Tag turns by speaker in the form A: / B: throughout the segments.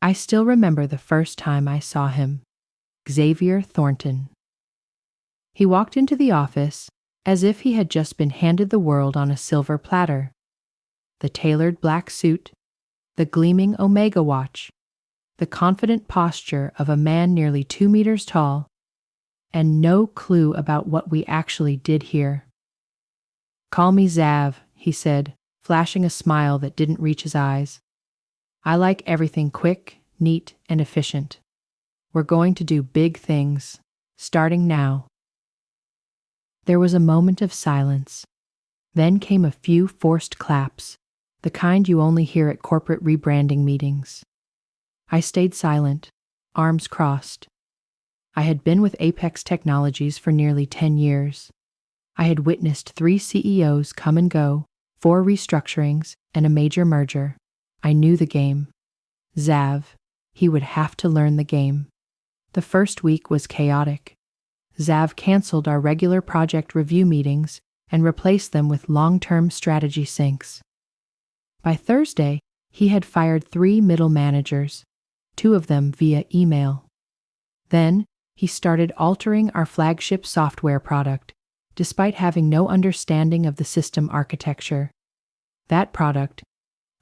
A: I still remember the first time I saw him. Xavier Thornton. He walked into the office as if he had just been handed the world on a silver platter. The tailored black suit, the gleaming Omega watch, the confident posture of a man nearly 2 meters tall, and no clue about what we actually did here. "Call me Zav," he said, flashing a smile that didn't reach his eyes. "I like everything quick, neat, and efficient. We're going to do big things, starting now." There was a moment of silence. Then came a few forced claps, the kind you only hear at corporate rebranding meetings. I stayed silent, arms crossed. I had been with Apex Technologies for nearly 10 years. I had witnessed 3 CEOs come and go, 4 restructurings, and a major merger. I knew the game. Zav, he would have to learn the game. The first week was chaotic. Zav canceled our regular project review meetings and replaced them with long-term strategy syncs. By Thursday, he had fired 3 middle managers, 2 of them via email. Then, he started altering our flagship software product, despite having no understanding of the system architecture. That product,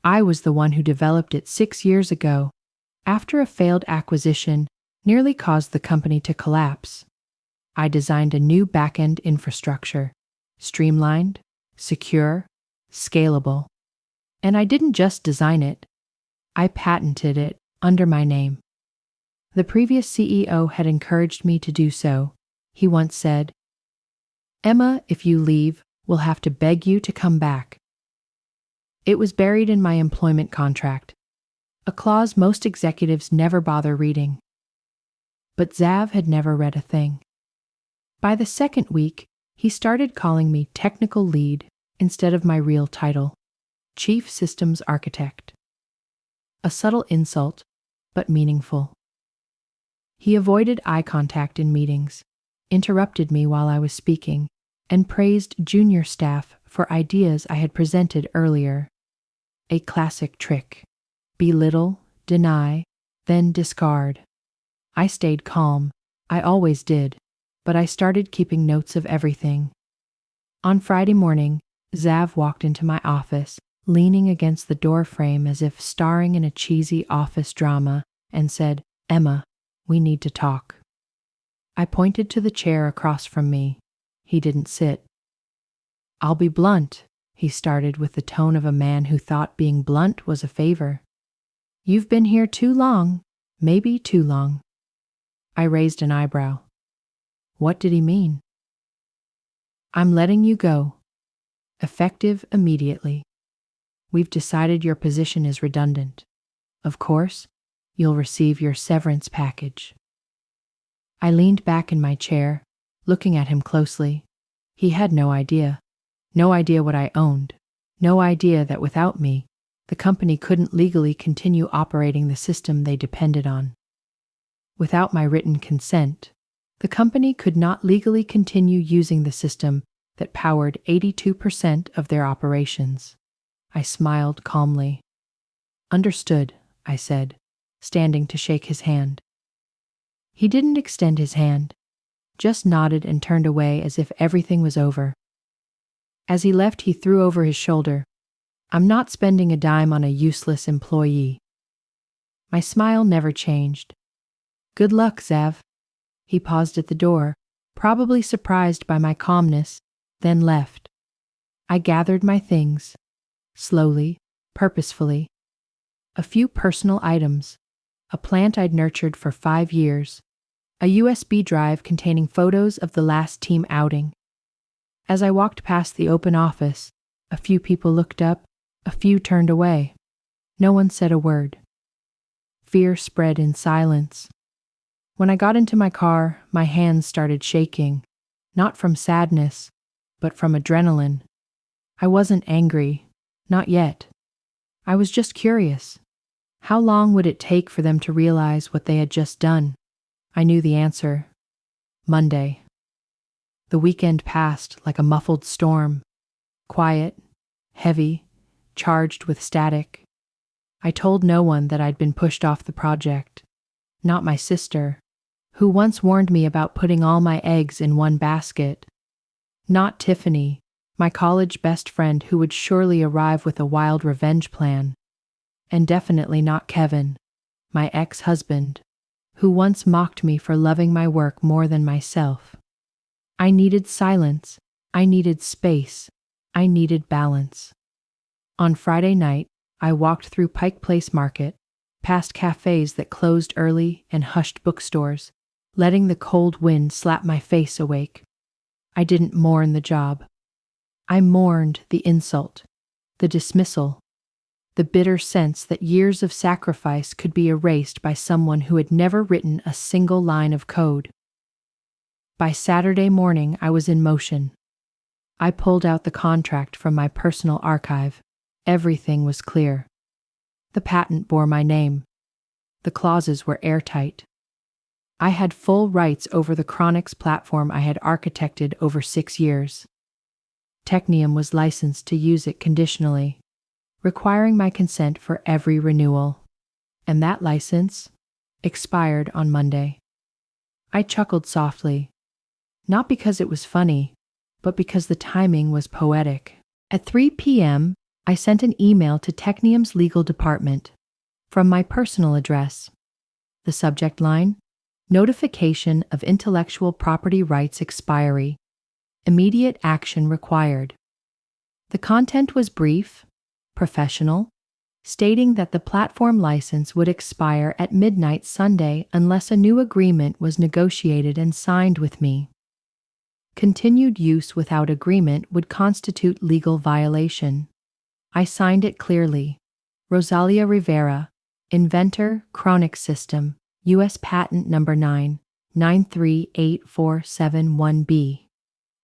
A: I was the one who developed it 6 years ago, after a failed acquisition nearly caused the company to collapse. I designed a new back-end infrastructure, streamlined, secure, scalable. And I didn't just design it, I patented it under my name. The previous CEO had encouraged me to do so. He once said, "Emma, if you leave, we'll have to beg you to come back." It was buried in my employment contract, a clause most executives never bother reading. But Zav had never read a thing. By the second week, he started calling me technical lead instead of my real title, Chief Systems Architect. A subtle insult, but meaningful. He avoided eye contact in meetings, interrupted me while I was speaking, and praised junior staff for ideas I had presented earlier. A classic trick. Belittle, deny, then discard. I stayed calm. I always did, but I started keeping notes of everything. On Friday morning, Zav walked into my office, leaning against the doorframe as if starring in a cheesy office drama, and said, "Emma, we need to talk." I pointed to the chair across from me. He didn't sit. "I'll be blunt," he started with the tone of a man who thought being blunt was a favor. "You've been here too long, maybe too long." I raised an eyebrow. What did he mean? "I'm letting you go. Effective immediately. We've decided your position is redundant. Of course, you'll receive your severance package." I leaned back in my chair, looking at him closely. He had no idea. No idea what I owned. No idea that without me, the company couldn't legally continue operating the system they depended on. Without my written consent, the company could not legally continue using the system that powered 82% of their operations. I smiled calmly. "Understood," I said, standing to shake his hand. He didn't extend his hand, just nodded and turned away as if everything was over. As he left, he threw over his shoulder, "I'm not spending a dime on a useless employee." My smile never changed. "Good luck, Zav." He paused at the door, probably surprised by my calmness, then left. I gathered my things, slowly, purposefully. A few personal items, a plant I'd nurtured for 5 years, a USB drive containing photos of the last team outing. As I walked past the open office, a few people looked up, a few turned away. No one said a word. Fear spread in silence. When I got into my car, my hands started shaking, not from sadness, but from adrenaline. I wasn't angry, not yet. I was just curious. How long would it take for them to realize what they had just done? I knew the answer. Monday. The weekend passed like a muffled storm, quiet, heavy, charged with static. I told no one that I'd been pushed off the project. Not my sister, who once warned me about putting all my eggs in one basket. Not Tiffany, my college best friend who would surely arrive with a wild revenge plan. And definitely not Kevin, my ex-husband, who once mocked me for loving my work more than myself. I needed silence. I needed space. I needed balance. On Friday night, I walked through Pike Place Market, past cafes that closed early and hushed bookstores, letting the cold wind slap my face awake. I didn't mourn the job. I mourned the insult, the dismissal, the bitter sense that years of sacrifice could be erased by someone who had never written a single line of code. By Saturday morning, I was in motion. I pulled out the contract from my personal archive. Everything was clear. The patent bore my name. The clauses were airtight. I had full rights over the Chronix platform I had architected over 6 years. Technium was licensed to use it conditionally, requiring my consent for every renewal. And that license expired on Monday. I chuckled softly, not because it was funny, but because the timing was poetic. At 3 p.m., I sent an email to Technium's legal department from my personal address. The subject line: Notification of Intellectual Property Rights Expiry. Immediate action required. The content was brief, professional, stating that the platform license would expire at midnight Sunday unless a new agreement was negotiated and signed with me. Continued use without agreement would constitute legal violation. I signed it clearly. Rosalia Rivera, inventor, Chronix System, U.S. Patent Number 9938471B.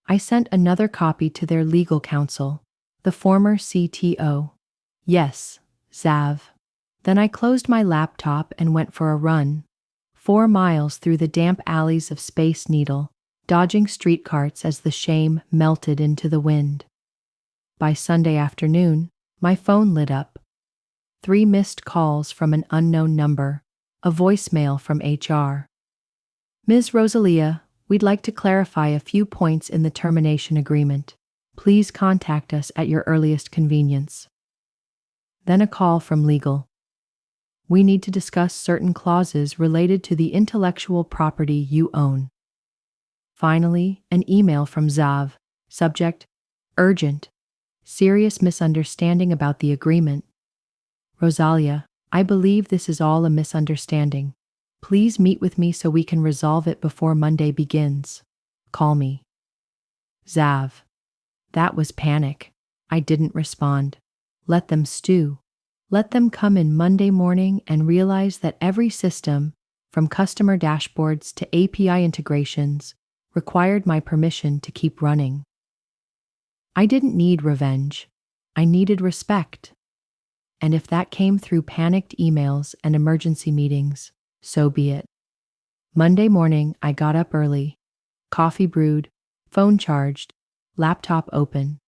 A: I sent another copy to their legal counsel, the former CTO. Yes, Zav. Then I closed my laptop and went for a run. 4 miles through the damp alleys of Space Needle, dodging street carts as the shame melted into the wind. By Sunday afternoon, my phone lit up. 3 missed calls from an unknown number, a voicemail from HR. Ms. Rosalia, we'd like to clarify a few points in the termination agreement. Please contact us at your earliest convenience. Then a call from legal. We need to discuss certain clauses related to the intellectual property you own. Finally, an email from Zav. Subject: Urgent. Serious misunderstanding about the agreement. Rosalia, I believe this is all a misunderstanding. Please meet with me so we can resolve it before Monday begins. Call me. Zav. That was panic. I didn't respond. Let them stew. Let them come in Monday morning and realize that every system, from customer dashboards to API integrations, required my permission to keep running. I didn't need revenge. I needed respect. And if that came through panicked emails and emergency meetings, so be it. Monday morning, I got up early, coffee brewed, phone charged, laptop open.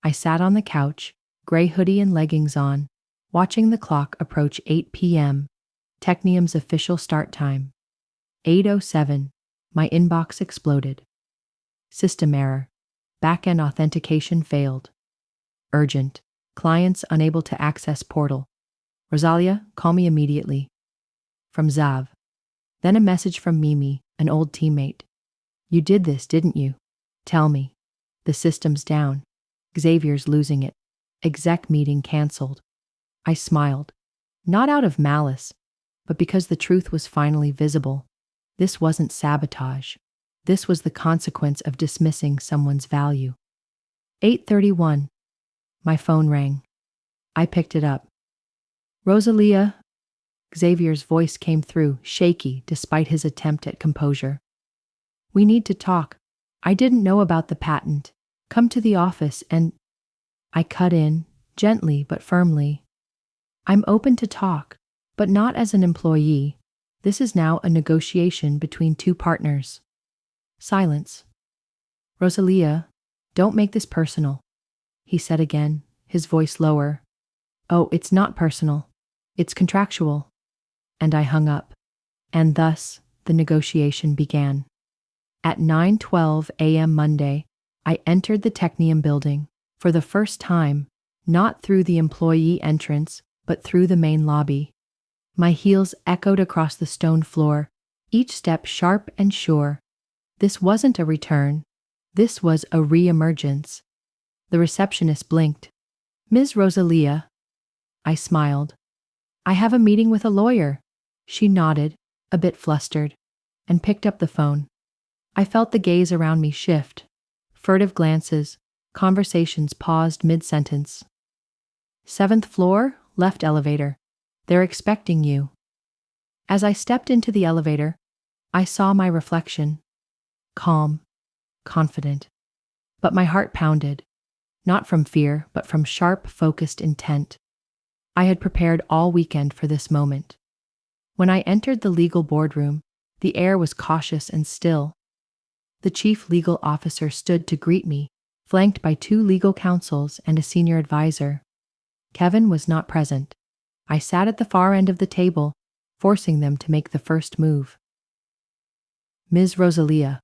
A: I sat on the couch, gray hoodie and leggings on, watching the clock approach 8 p.m., Technium's official start time. 8:07, my inbox exploded. System error. Backend authentication failed. Urgent. Clients unable to access portal. Rosalia, call me immediately. From Zav. Then a message from Mimi, an old teammate. You did this, didn't you? Tell me. The system's down. Xavier's losing it. Exec meeting canceled. I smiled. Not out of malice, but because the truth was finally visible. This wasn't sabotage. This was the consequence of dismissing someone's value. 8:31. My phone rang. I picked it up. Rosalia. Xavier's voice came through, shaky despite his attempt at composure. We need to talk. I didn't know about the patent. Come to the office and... I cut in, gently but firmly. I'm open to talk, but not as an employee. This is now a negotiation between 2 partners. Silence. Rosalia, don't make this personal, he said again, his voice lower. Oh, it's not personal. It's contractual. And I hung up. And thus, the negotiation began. At 9:12 a.m. Monday, I entered the Technium building, for the first time, not through the employee entrance, but through the main lobby. My heels echoed across the stone floor, each step sharp and sure. This wasn't a return. This was a re-emergence. The receptionist blinked. "Ms. Rosalia." I smiled. "I have a meeting with a lawyer." She nodded, a bit flustered, and picked up the phone. I felt the gaze around me shift. Furtive glances, conversations paused mid-sentence. "7th floor, left elevator. They're expecting you." As I stepped into the elevator, I saw my reflection. Calm, confident. But my heart pounded, not from fear, but from sharp, focused intent. I had prepared all weekend for this moment. When I entered the legal boardroom, the air was cautious and still. The chief legal officer stood to greet me, flanked by 2 legal counsels and a senior advisor. Kevin was not present. I sat at the far end of the table, forcing them to make the first move. "Ms. Rosalia,"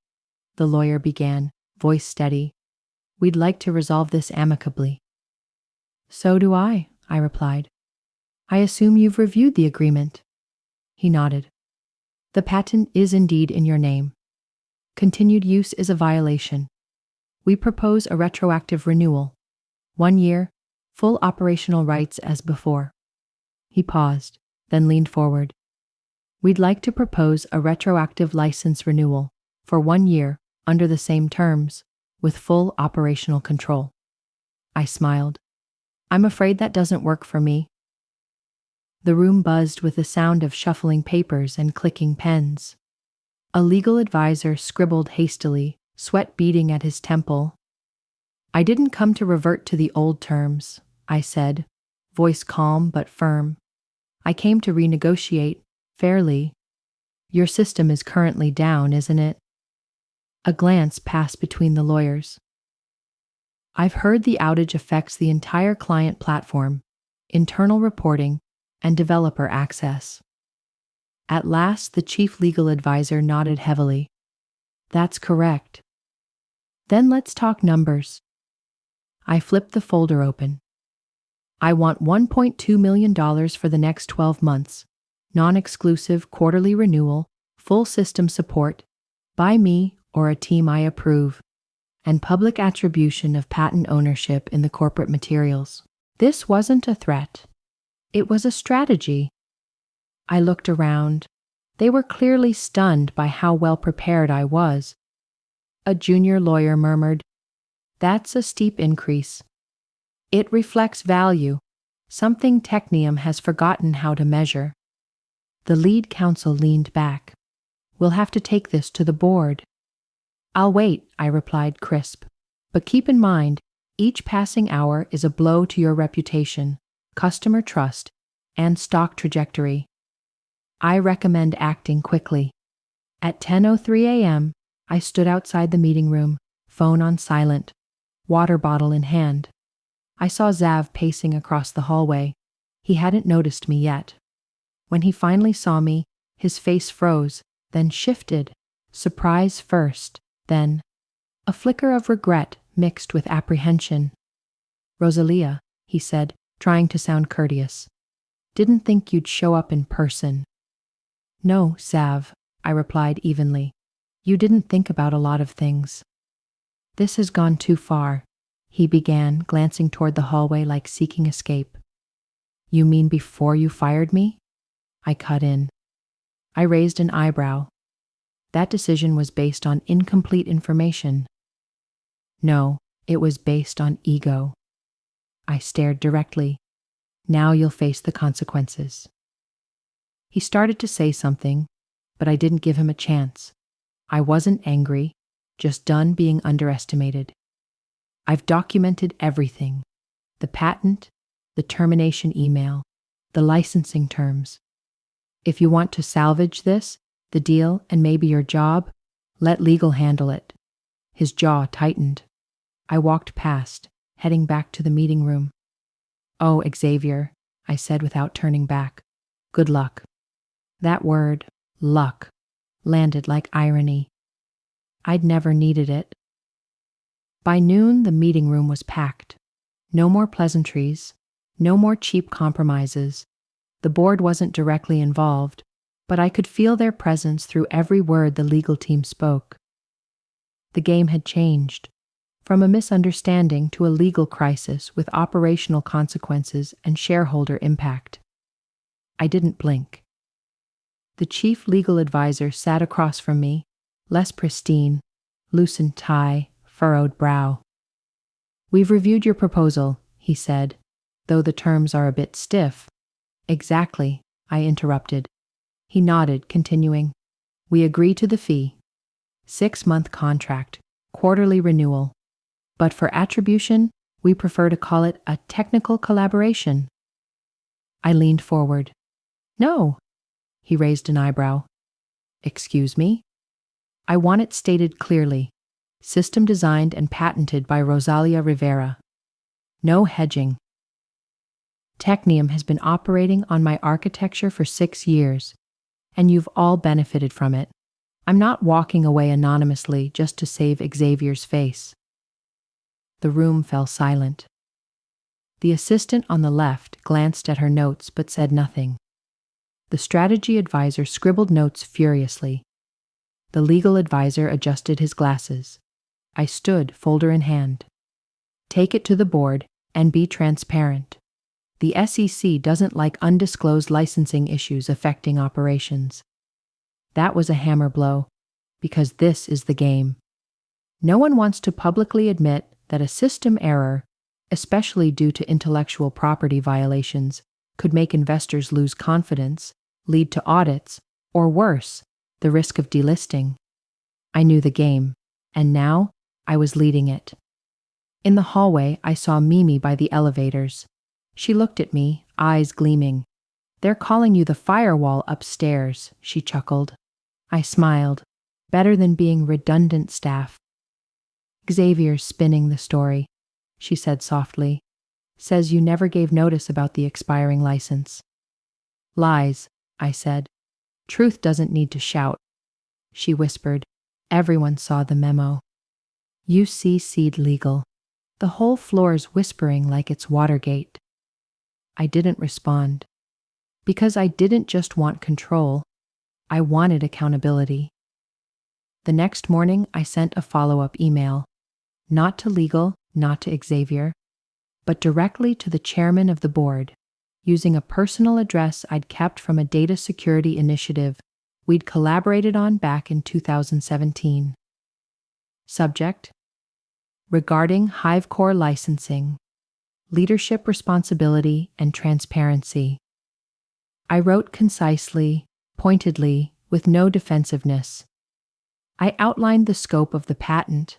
A: the lawyer began, voice steady, "we'd like to resolve this amicably." "So do I replied. "I assume you've reviewed the agreement." He nodded. "The patent is indeed in your name. Continued use is a violation. We propose a retroactive renewal. 1 year, full operational rights as before." He paused, then leaned forward. "We'd like to propose a retroactive license renewal for 1 year under the same terms, with full operational control." I smiled. "I'm afraid that doesn't work for me." The room buzzed with the sound of shuffling papers and clicking pens. A legal advisor scribbled hastily, sweat beading at his temple. "I didn't come to revert to the old terms," I said, voice calm but firm. "I came to renegotiate, fairly. Your system is currently down, isn't it?" A glance passed between the lawyers. "I've heard the outage affects the entire client platform, internal reporting, and developer access." At last, the chief legal advisor nodded heavily. "That's correct." "Then let's talk numbers." I flipped the folder open. "I want $1.2 million for the next 12 months, non-exclusive quarterly renewal, full system support, by me or a team I approve, and public attribution of patent ownership in the corporate materials." This wasn't a threat. It was a strategy. I looked around. They were clearly stunned by how well prepared I was. A junior lawyer murmured, "That's a steep increase. It reflects value, something Technium has forgotten how to measure." The lead counsel leaned back. "We'll have to take this to the board." "I'll wait," I replied crisp. "But keep in mind, each passing hour is a blow to your reputation, customer trust, and stock trajectory. I recommend acting quickly." At 10:03 a.m., I stood outside the meeting room, phone on silent, water bottle in hand. I saw Zav pacing across the hallway. He hadn't noticed me yet. When he finally saw me, his face froze, then shifted, surprise first, then a flicker of regret mixed with apprehension. "Rosalia," he said, trying to sound courteous. "Didn't think you'd show up in person." "No, Zav," I replied evenly. "You didn't think about a lot of things." "This has gone too far," he began, glancing toward the hallway like seeking escape. "You mean before you fired me?" I cut in. I raised an eyebrow. "That decision was based on incomplete information." "No, it was based on ego." I stared directly. "Now you'll face the consequences." He started to say something, but I didn't give him a chance. I wasn't angry, just done being underestimated. "I've documented everything. The patent, the termination email, the licensing terms. If you want to salvage this, the deal, and maybe your job, let legal handle it." His jaw tightened. I walked past, heading back to the meeting room. "Oh, Xavier," I said without turning back. Good luck. That word, luck, landed like irony. I'd never needed it. By noon, the meeting room was packed. No more pleasantries, no more cheap compromises. The board wasn't directly involved, but I could feel their presence through every word the legal team spoke. The game had changed, from a misunderstanding to a legal crisis with operational consequences and shareholder impact. I didn't blink. The chief legal advisor sat across from me, less pristine, loosened tie, furrowed brow. We've reviewed your proposal, he said, though the terms are a bit stiff. Exactly, I interrupted. He nodded, continuing. We agree to the fee. 6-month contract, quarterly renewal. But for attribution, we prefer to call it a technical collaboration. I leaned forward. No. He raised an eyebrow. Excuse me? I want it stated clearly. System designed and patented by Rosalia Rivera. No hedging. Technium has been operating on my architecture for 6 years, and you've all benefited from it. I'm not walking away anonymously just to save Xavier's face. The room fell silent. The assistant on the left glanced at her notes but said nothing. The strategy advisor scribbled notes furiously. The legal advisor adjusted his glasses. I stood, folder in hand. Take it to the board and be transparent. The SEC doesn't like undisclosed licensing issues affecting operations. That was a hammer blow, because this is the game. No one wants to publicly admit that a system error, especially due to intellectual property violations, could make investors lose confidence, lead to audits, or worse, the risk of delisting. I knew the game, and now I was leading it. In the hallway, I saw Mimi by the elevators. She looked at me, eyes gleaming. They're calling you the firewall upstairs, she chuckled. I smiled. Better than being redundant staff. Xavier's spinning the story, she said softly. Says you never gave notice about the expiring license. Lies, I said. Truth doesn't need to shout. She whispered. Everyone saw the memo. You CC'd legal. The whole floor's whispering like it's Watergate. I didn't respond. Because I didn't just want control. I wanted accountability. The next morning, I sent a follow-up email. Not to legal, not to Xavier, but directly to the chairman of the board, using a personal address I'd kept from a data security initiative we'd collaborated on back in 2017. Subject: regarding HiveCore licensing, leadership responsibility and transparency. I wrote concisely, pointedly, with no defensiveness. I outlined the scope of the patent,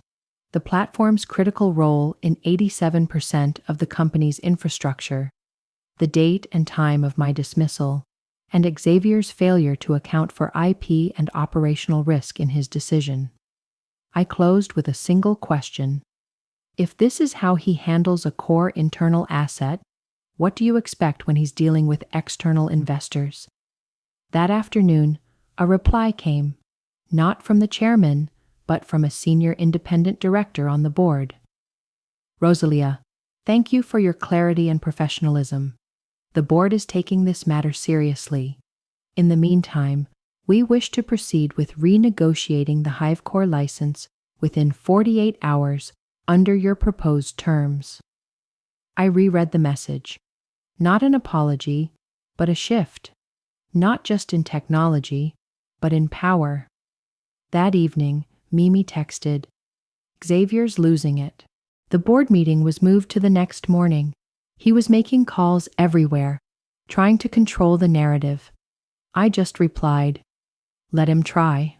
A: the platform's critical role in 87% of the company's infrastructure, the date and time of my dismissal, and Xavier's failure to account for IP and operational risk in his decision. I closed with a single question. If this is how he handles a core internal asset, what do you expect when he's dealing with external investors? That afternoon, a reply came, not from the chairman, but from a senior independent director on the board. Rosalia, thank you for your clarity and professionalism. The board is taking this matter seriously. In the meantime, we wish to proceed with renegotiating the HiveCore license within 48 hours under your proposed terms. I reread the message. Not an apology, but a shift. Not just in technology, but in power. That evening, Mimi texted, Xavier's losing it. The board meeting was moved to the next morning. He was making calls everywhere, trying to control the narrative. I just replied, let him try.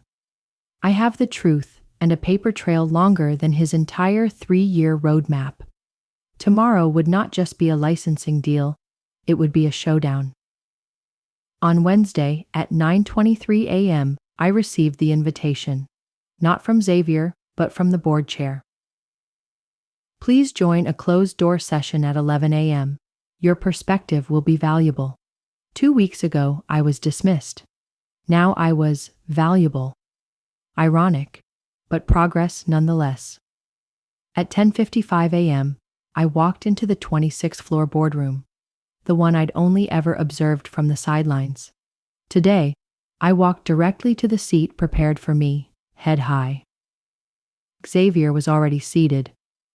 A: I have the truth and a paper trail longer than his entire 3-year roadmap. Tomorrow would not just be a licensing deal, it would be a showdown. On Wednesday at 9:23 a.m., I received the invitation, not from Xavier, but from the board chair. Please join a closed-door session at 11 a.m. Your perspective will be valuable. 2 weeks ago, I was dismissed. Now I was valuable. Ironic, but progress nonetheless. At 10:55 a.m., I walked into the 26th floor boardroom, the one I'd only ever observed from the sidelines. Today, I walked directly to the seat prepared for me, head high. Xavier was already seated,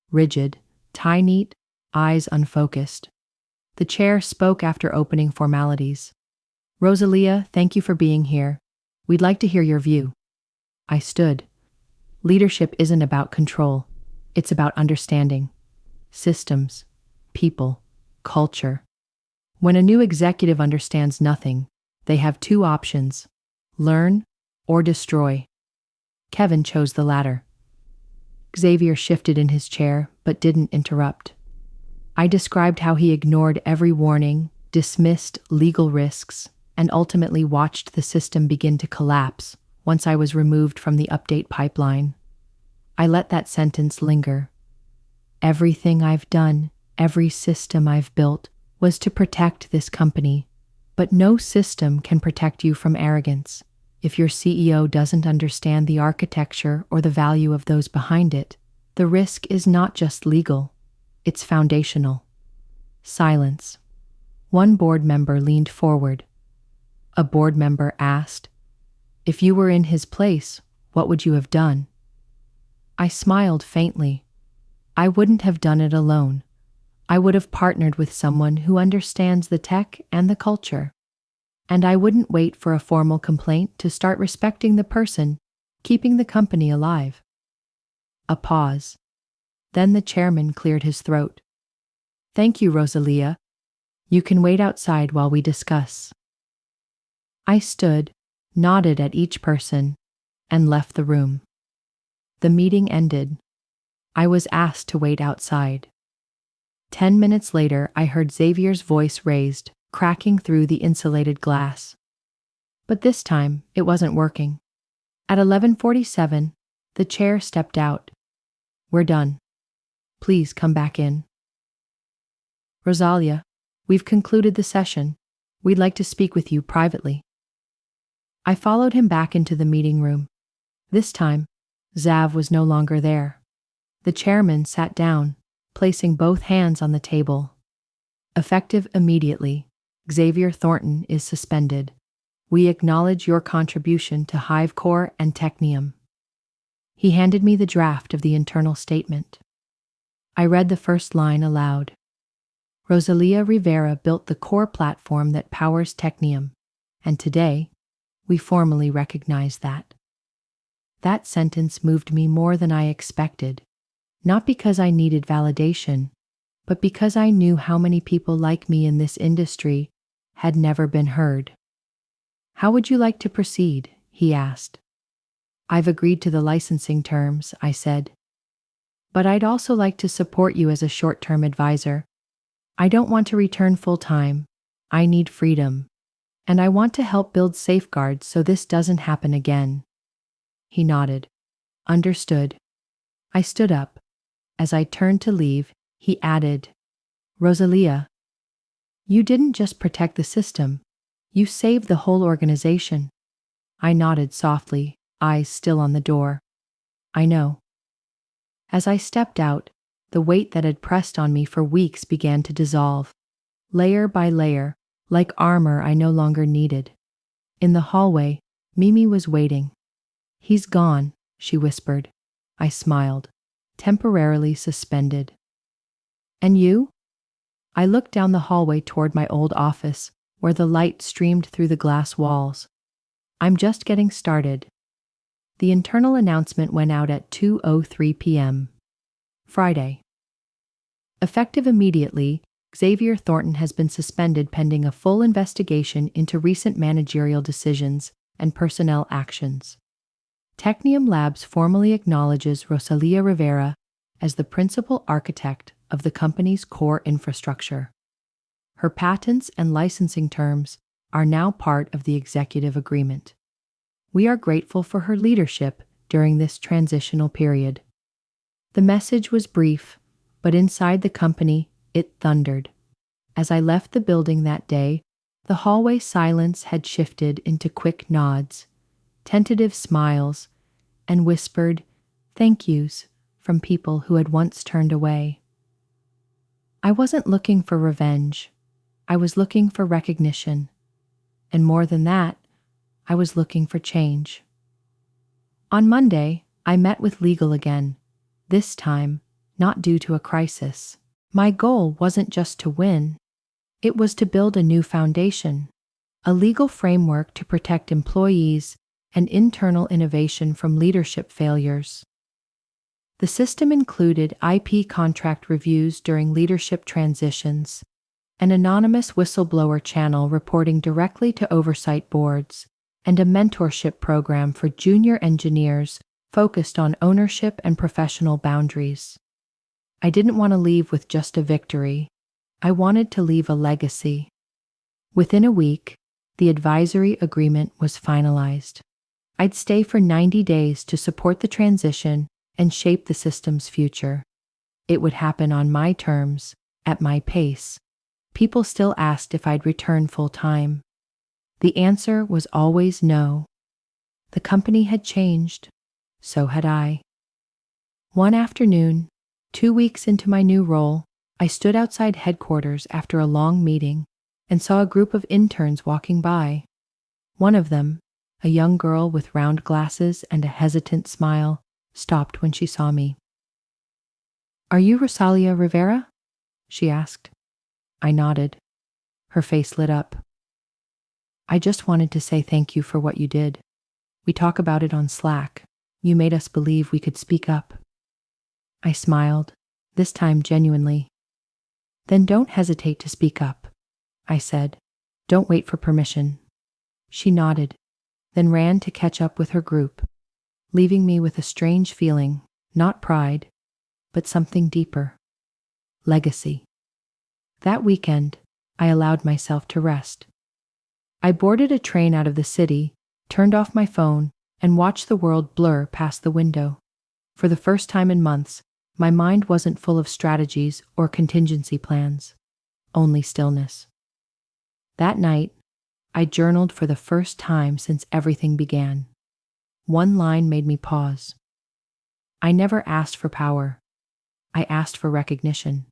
A: rigid, tie neat, eyes unfocused. The chair spoke after opening formalities. Rosalia, thank you for being here. We'd like to hear your view. I stood. Leadership isn't about control. It's about understanding. Systems, people, culture. When a new executive understands nothing, they have two options: learn or destroy. Kevin chose the latter. Xavier shifted in his chair, but didn't interrupt. I described how he ignored every warning, dismissed legal risks, and ultimately watched the system begin to collapse once I was removed from the update pipeline. I let that sentence linger. Everything I've done, every system I've built, was to protect this company. But no system can protect you from arrogance. If your CEO doesn't understand the architecture or the value of those behind it, the risk is not just legal, it's foundational. Silence. One board member leaned forward. A board member asked, "If you were in his place, what would you have done?" I smiled faintly. I wouldn't have done it alone. I would have partnered with someone who understands the tech and the culture. And I wouldn't wait for a formal complaint to start respecting the person keeping the company alive. A pause. Then the chairman cleared his throat. Thank you, Rosalia. You can wait outside while we discuss. I stood, nodded at each person, and left the room. The meeting ended. I was asked to wait outside. 10 minutes later, I heard Xavier's voice raised, cracking through the insulated glass. But this time, it wasn't working. At 11:47, the chair stepped out. We're done. Please come back in. Rosalia, we've concluded the session. We'd like to speak with you privately. I followed him back into the meeting room. This time, Xav was no longer there. The chairman sat down, placing both hands on the table. Effective immediately, Xavier Thornton is suspended. We acknowledge your contribution to HiveCore and Technium. He handed me the draft of the internal statement. I read the first line aloud. Rosalia Rivera built the core platform that powers Technium, and today, we formally recognize that. That sentence moved me more than I expected, not because I needed validation, but because I knew how many people like me in this industry had never been heard. How would you like to proceed? He asked. I've agreed to the licensing terms, I said. But I'd also like to support you as a short-term advisor. I don't want to return full-time. I need freedom. And I want to help build safeguards so this doesn't happen again. He nodded. Understood. I stood up. As I turned to leave, he added, Rosalia, you didn't just protect the system. You saved the whole organization. I nodded softly, eyes still on the door. I know. As I stepped out, the weight that had pressed on me for weeks began to dissolve, layer by layer, like armor I no longer needed. In the hallway, Mimi was waiting. He's gone, she whispered. I smiled, temporarily suspended. And you? I looked down the hallway toward my old office, where the light streamed through the glass walls. I'm just getting started. The internal announcement went out at 2:03 p.m. Friday. Effective immediately, Xavier Thornton has been suspended pending a full investigation into recent managerial decisions and personnel actions. Technium Labs formally acknowledges Rosalia Rivera as the principal architect of the company's core infrastructure. Her patents and licensing terms are now part of the executive agreement. We are grateful for her leadership during this transitional period. The message was brief, but inside the company, it thundered. As I left the building that day, the hallway silence had shifted into quick nods, tentative smiles, and whispered thank yous from people who had once turned away. I wasn't looking for revenge. I was looking for recognition. And more than that, I was looking for change. On Monday, I met with legal again, this time not due to a crisis. My goal wasn't just to win, it was to build a new foundation, a legal framework to protect employees and internal innovation from leadership failures. The system included IP contract reviews during leadership transitions, an anonymous whistleblower channel reporting directly to oversight boards, and a mentorship program for junior engineers focused on ownership and professional boundaries. I didn't want to leave with just a victory. I wanted to leave a legacy. Within a week, the advisory agreement was finalized. I'd stay for 90 days to support the transition and shape the system's future. It would happen on my terms, at my pace. People still asked if I'd return full-time. The answer was always no. The company had changed. So had I. One afternoon, 2 weeks into my new role, I stood outside headquarters after a long meeting and saw a group of interns walking by. One of them, a young girl with round glasses and a hesitant smile, stopped when she saw me. "Are you Rosalia Rivera?" she asked. I nodded. Her face lit up. "I just wanted to say thank you for what you did. We talk about it on Slack. You made us believe we could speak up." I smiled, this time genuinely. "Then don't hesitate to speak up," I said. "Don't wait for permission." She nodded, then ran to catch up with her group, leaving me with a strange feeling, not pride, but something deeper. Legacy. That weekend, I allowed myself to rest. I boarded a train out of the city, turned off my phone, and watched the world blur past the window. For the first time in months, my mind wasn't full of strategies or contingency plans, only stillness. That night, I journaled for the first time since everything began. One line made me pause. I never asked for power. I asked for recognition.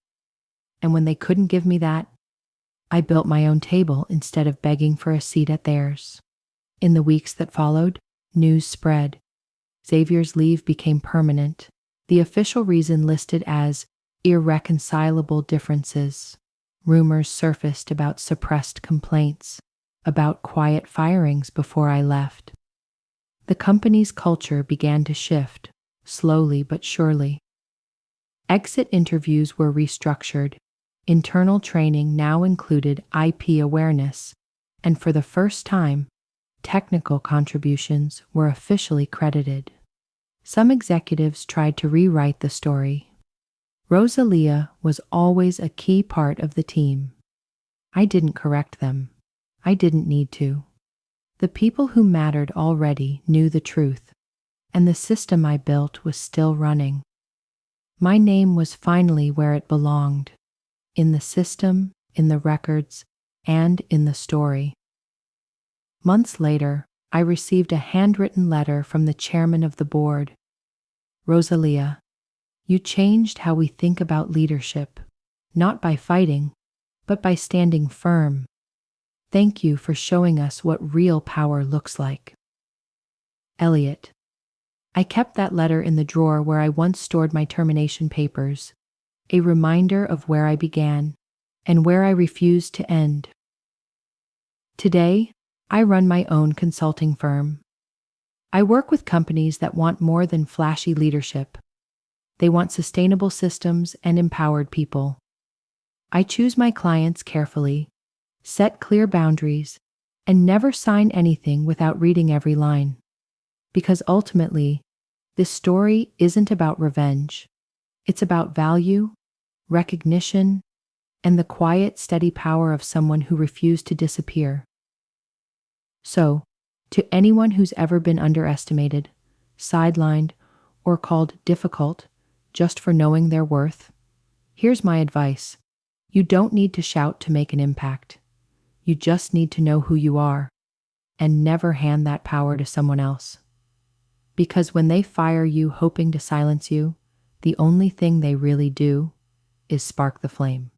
A: And when they couldn't give me that, I built my own table instead of begging for a seat at theirs. In the weeks that followed, news spread. Xavier's leave became permanent, the official reason listed as irreconcilable differences. Rumors surfaced about suppressed complaints, about quiet firings before I left. The company's culture began to shift, slowly but surely. Exit interviews were restructured. Internal training now included IP awareness, and for the first time, technical contributions were officially credited. Some executives tried to rewrite the story. Rosalia was always a key part of the team. I didn't correct them. I didn't need to. The people who mattered already knew the truth, and the system I built was still running. My name was finally where it belonged, in the system, in the records, and in the story. Months later, I received a handwritten letter from the chairman of the board. "Rosalia, you changed how we think about leadership, not by fighting, but by standing firm. Thank you for showing us what real power looks like." Elliot. I kept that letter in the drawer where I once stored my termination papers, a reminder of where I began and where I refused to end. Today, I run my own consulting firm. I work with companies that want more than flashy leadership. They want sustainable systems and empowered people. I choose my clients carefully, set clear boundaries, and never sign anything without reading every line. Because ultimately, this story isn't about revenge. It's about value, recognition, and the quiet, steady power of someone who refused to disappear. So, to anyone who's ever been underestimated, sidelined, or called difficult just for knowing their worth, here's my advice. You don't need to shout to make an impact. You just need to know who you are and never hand that power to someone else. Because when they fire you hoping to silence you, the only thing they really do is spark the flame.